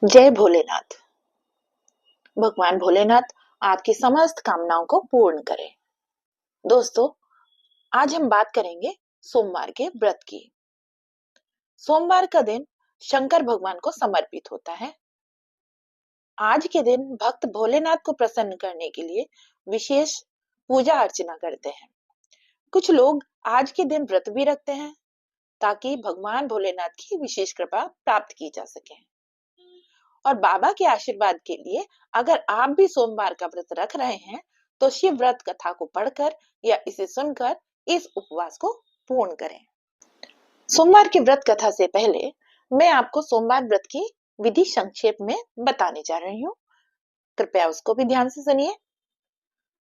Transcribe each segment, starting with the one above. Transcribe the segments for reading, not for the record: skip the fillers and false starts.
जय भोलेनाथ। भगवान भोलेनाथ आपकी समस्त कामनाओं को पूर्ण करें। दोस्तों, आज हम बात करेंगे सोमवार के व्रत की। सोमवार का दिन शंकर भगवान को समर्पित होता है। आज के दिन भक्त भोलेनाथ को प्रसन्न करने के लिए विशेष पूजा अर्चना करते हैं। कुछ लोग आज के दिन व्रत भी रखते हैं ताकि भगवान भोलेनाथ की विशेष कृपा प्राप्त की जा सके। और बाबा के आशीर्वाद के लिए अगर आप भी सोमवार का व्रत रख रहे हैं तो शिव व्रत कथा को पढ़कर या इसे सुनकर इस उपवास को पूर्ण करें। सोमवार की व्रत कथा से पहले मैं आपको सोमवार व्रत की विधि संक्षेप में बताने जा रही हूँ। कृपया उसको भी ध्यान से सुनिए।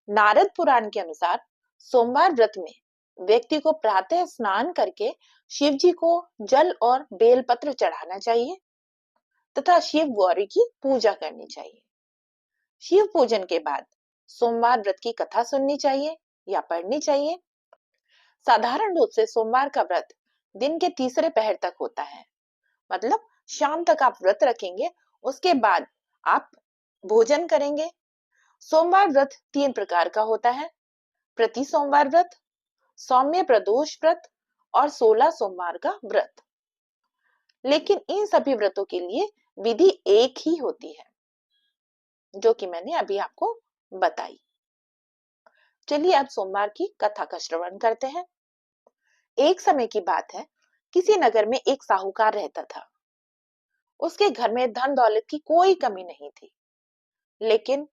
नारद पुराण के अनुसार सोमवार व्रत में व्यक्ति को प्रातः स्नान करके शिव जी को जल और बेलपत्र चढ़ाना चाहिए तथा शिव गौरी की पूजा करनी चाहिए। शिव पूजन के बाद सोमवार व्रत की कथा सुननी चाहिए या पढ़नी चाहिए। साधारण रूप से सोमवार का व्रत दिन के तीसरे पहर तक होता है, मतलब शाम तक आप व्रत रखेंगे, उसके बाद आप भोजन करेंगे। सोमवार व्रत 3 प्रकार का होता है: प्रति सोमवार व्रत, सौम्य प्रदोष व्रत और 16 सोमवार का व्रत। लेकिन इन सभी व्रतों के लिए विधि एक ही होती है जो कि मैंने अभी आपको बताई। चलिए अब सोमवार की कथा का श्रवण करते हैं। एक समय की बात है, किसी नगर में एक साहूकार रहता था। उसके घर में धन दौलत की कोई कमी नहीं थी, लेकिन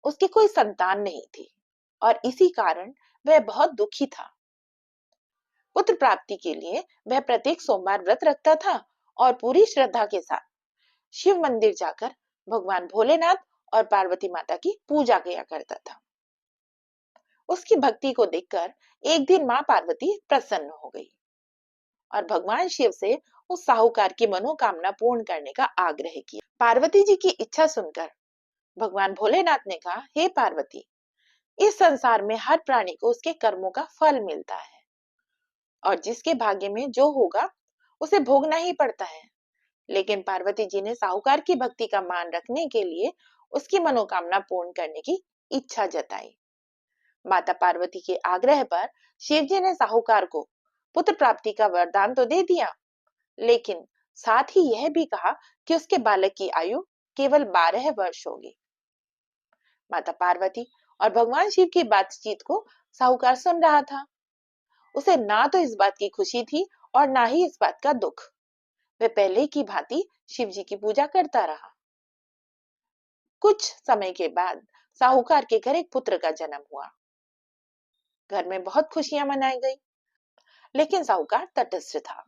उसकी कोई संतान नहीं थी और इसी कारण वह बहुत दुखी था। पुत्र प्राप्ति के लिए वह प्रत्येक सोमवार व्रत रखता था और पूरी श्रद्धा के साथ शिव मंदिर जाकर भगवान भोलेनाथ और पार्वती माता की पूजा किया करता था। उसकी भक्ति को देखकर एक दिन मां पार्वती प्रसन्न हो गई और भगवान शिव से उस साहूकार की मनोकामना पूर्ण करने का आग्रह किया। पार्वती जी की इच्छा सुनकर भगवान भोलेनाथ ने कहा, हे पार्वती, इस संसार में हर प्राणी को उसके कर्मों का फल मिलता है और जिसके भाग्य में जो होगा उसे भोगना ही पड़ता है। लेकिन पार्वती जी ने साहूकार की भक्ति का मान रखने के लिए उसकी मनोकामना पूर्ण करने की इच्छा जताई। माता पार्वती के आग्रह पर शिव जी ने साहूकार को पुत्र प्राप्ति का वरदान तो दे दिया, लेकिन साथ ही यह भी कहा कि उसके बालक की आयु केवल 12 वर्ष होगी। माता पार्वती और भगवान शिव की बातचीत को साहूकार सुन रहा था। उसे ना तो इस बात की खुशी थी और ना ही इस बात का दुख। वह पहले की भांति शिव जी की पूजा करता रहा। कुछ समय के बाद साहूकार के घर एक पुत्र का जन्म हुआ। घर में बहुत खुशियां मनाई गई, लेकिन साहूकार तटस्थ था,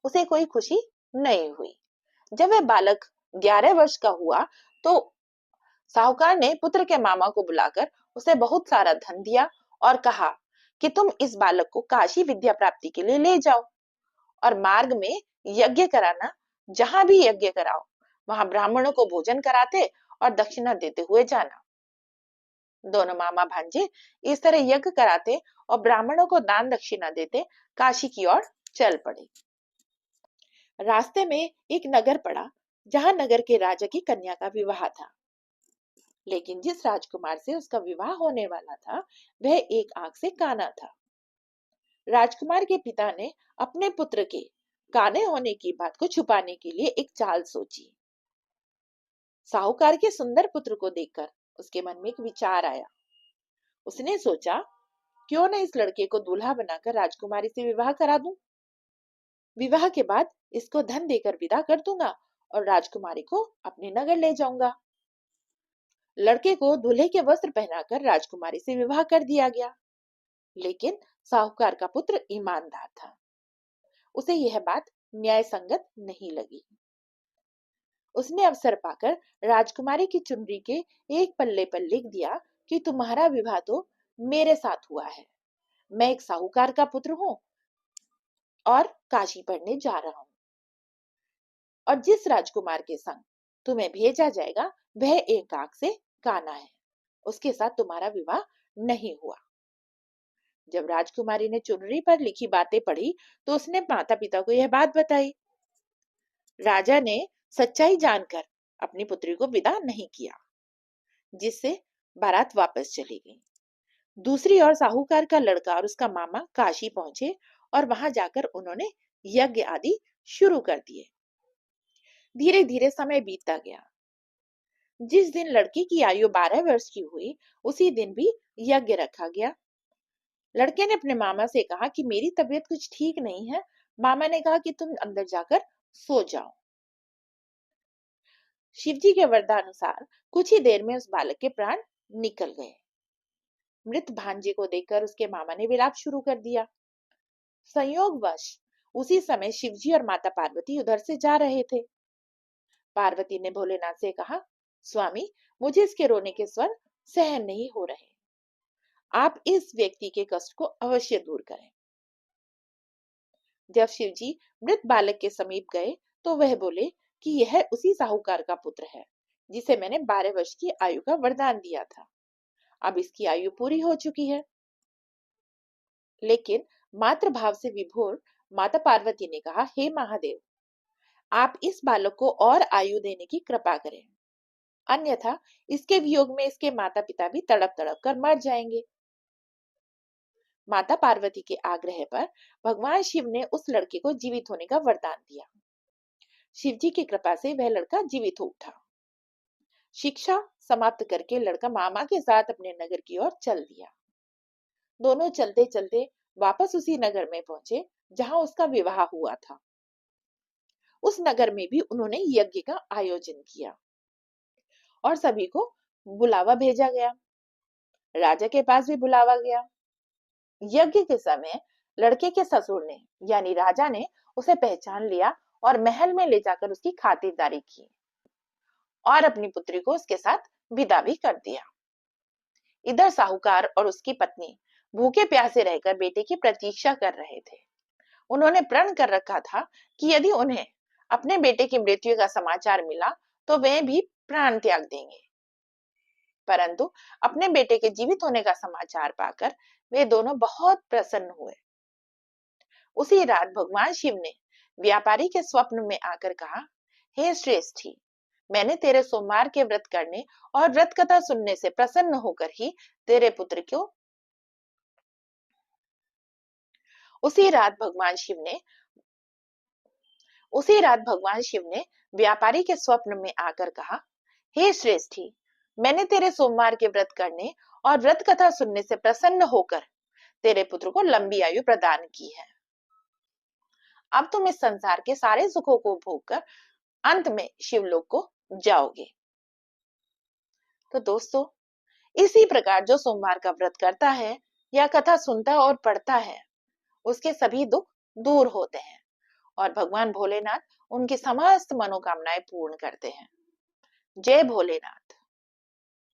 उसे कोई खुशी नहीं हुई। जब वह बालक 11 वर्ष का हुआ तो साहूकार ने पुत्र के मामा को बुलाकर उसे बहुत सारा धन दिया और कहा कि तुम इस बालक को काशी विद्या प्राप्ति के लिए ले जाओ और मार्ग में यज्ञ कराना, जहां भी यज्ञ कराओ वहां ब्राह्मणों को भोजन कराते और दक्षिणा देते हुए जाना। दोनों मामा भांजे इस तरह यज्ञ कराते और ब्राह्मणों को दान दक्षिणा देते काशी की ओर चल पड़े। रास्ते में एक नगर पड़ा जहां नगर के राजा की कन्या का विवाह था, लेकिन जिस राजकुमार से उसका विवाह होने वाला था वह एक आंख से काना था। राजकुमार के पिता ने अपने पुत्र के काने होने की बात को छुपाने के लिए एक चाल सोची। साहूकार के सुंदर पुत्र को देखकर उसके मन में एक विचार आया। उसने सोचा, क्यों न इस लड़के को दूल्हा बनाकर राजकुमारी से विवाह करा दूं। विवाह के बाद इसको धन देकर विदा कर दूंगा और राजकुमारी को अपने नगर ले जाऊंगा। लड़के को दूल्हे के वस्त्र पहनाकर राजकुमारी से विवाह कर दिया गया, लेकिन साहूकार का पुत्र ईमानदार था। उसे यह बात न्याय संगत नहीं लगी। उसने अवसर पाकर राजकुमारी की चुनरी के एक पल्ले पर लिख दिया कि तुम्हारा विवाह तो मेरे साथ हुआ है, मैं एक साहूकार का पुत्र हूँ और काशी पढ़ने जा रहा हूँ और जिस राजकुमार के संग तुम्हें भेजा जाएगा वह एक आंख से काना है, उसके साथ तुम्हारा विवाह नहीं हुआ। जब राजकुमारी ने चुनरी पर लिखी बातें पढ़ी तो उसने माता पिता को यह बात बताई। राजा ने सच्चाई जानकर अपनी पुत्री को विदा नहीं किया, जिससे बारात वापस चली गई। दूसरी ओर साहूकार का लड़का और उसका मामा काशी पहुंचे और वहां जाकर उन्होंने यज्ञ आदि शुरू कर दिए। धीरे धीरे समय बीतता गया। जिस दिन लड़की की आयु 12 वर्ष की हुई, उसी दिन भी यज्ञ रखा गया। लड़के ने अपने मामा से कहा कि मेरी तबीयत कुछ ठीक नहीं है। मामा ने कहा कि तुम अंदर जाकर सो जाओ। शिवजी के वरदानुसार कुछ ही देर में उस बालक के प्राण निकल गए। मृत भांजे को देखकर उसके मामा ने विलाप शुरू कर दिया। संयोगवश उसी समय शिवजी और माता पार्वती उधर से जा रहे थे। पार्वती ने भोलेनाथ से कहा, स्वामी, मुझे इसके रोने के स्वर सहन नहीं हो रहे। आप इस व्यक्ति के कष्ट को अवश्य दूर करें। जब शिवजी मृत बालक के समीप गए तो वह बोले कि यह उसी साहूकार का पुत्र है जिसे मैंने 12 वर्ष की आयु का वरदान दिया था। अब इसकी आयु पूरी हो चुकी है। लेकिन मातृ भाव से विभोर माता पार्वती ने कहा, हे महादेव, आप इस बालक को और आयु देने की कृपा करें, अन्यथा इसके वियोग में इसके माता पिता भी तड़प तड़प कर मर जाएंगे। माता पार्वती के आग्रह पर भगवान शिव ने उस लड़के को जीवित होने का वरदान दिया। शिव जी की कृपा से वह लड़का जीवित हो उठा। शिक्षा समाप्त करके लड़का मामा के साथ अपने नगर की ओर चल दिया। दोनों चलते चलते वापस उसी नगर में पहुंचे जहां उसका विवाह हुआ था। उस नगर में भी उन्होंने यज्ञ का आयोजन किया और सभी को बुलावा भेजा गया। राजा के पास भी बुलावा गया। यज्ञ के समय लड़के के ससुर ने यानी राजा ने उसे पहचान लिया और महल में ले जाकर उसकी खातिरदारी की और अपनी पुत्री को उसके साथ विदा भी कर दिया। इधर साहूकार और उसकी पत्नी भूखे प्यासे रहकर बेटे की प्रतीक्षा कर रहे थे। उन्होंने प्रण कर रखा था कि यदि उन्हें अपने बेटे की मृत्यु का समाचार मिला तो वे भी प्राण त्याग देंगे। परंतु अपने बेटे के जीवित होने का समाचार पाकर वे दोनों बहुत प्रसन्न हुए। उसी रात भगवान शिव ने व्यापारी के स्वप्न में आकर कहा, हे श्रेष्ठी, मैंने तेरे सोमवार के व्रत करने और व्रत कथा सुनने से प्रसन्न होकर ही तेरे पुत्र को उसी रात भगवान शिव ने व्यापारी के स्वप्न में आकर कहा, हे श्रेष्ठी, मैंने तेरे सोमवार के व्रत करने और व्रत कथा सुनने से प्रसन्न होकर तेरे पुत्र को लंबी आयु प्रदान की है। अब तुम इस संसार के सारे सुखों को भोगकर अंत में शिवलोक को जाओगे। तो दोस्तों, इसी प्रकार जो सोमवार का व्रत करता है या कथा सुनता और पढ़ता है, उसके सभी दुख दूर होते हैं और भगवान भोलेनाथ उनकी समस्त मनोकामनाएं पूर्ण करते हैं। जय भोलेनाथ।